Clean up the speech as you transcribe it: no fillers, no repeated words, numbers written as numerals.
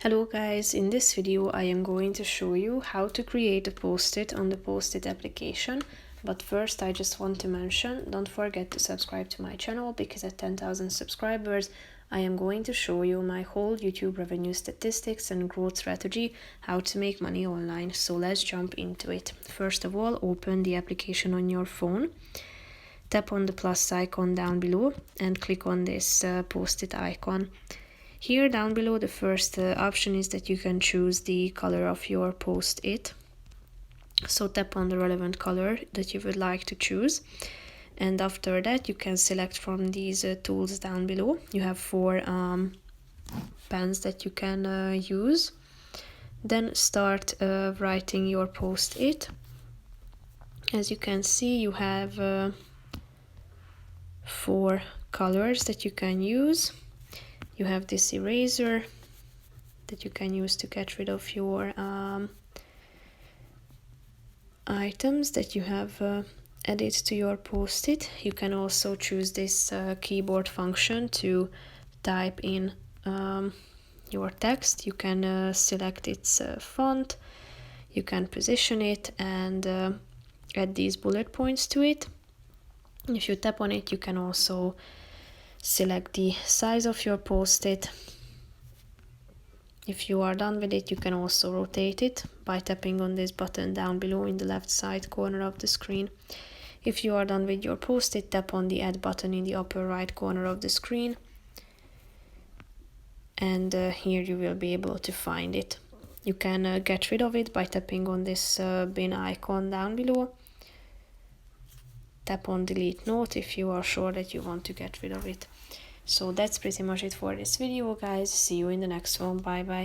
Hello guys, in this video I am going to show you how to create a post-it on the Post-it application. But first I just want to mention, don't forget to subscribe to my channel because at 10,000 subscribers I am going to show you my whole YouTube revenue statistics and growth strategy, how to make money online. So let's jump into it. First of all, open the application on your phone. Tap on the plus icon down below and click on this post-it icon. Here down below, the first option is that you can choose the color of your post-it. So tap on the relevant color that you would like to choose. And after that, you can select from these tools down below. You have 4 pens that you can use. Then start writing your post-it. As you can see, you have 4 colors that you can use. You have this eraser that you can use to get rid of your items that you have added to your post-it. You can also choose this keyboard function to type in your text. You can select its font, you can position it and add these bullet points to it. If you tap on it, you can also select the size of your post-it. If you are done with it, you can also rotate it by tapping on this button down below in the left side corner of the screen. If you are done with your post-it, tap on the add button in the upper right corner of the screen. And here you will be able to find it. You can get rid of it by tapping on this bin icon down below. Tap on delete note if you are sure that you want to get rid of it. So that's pretty much it for this video, guys. See you in the next one. Bye bye.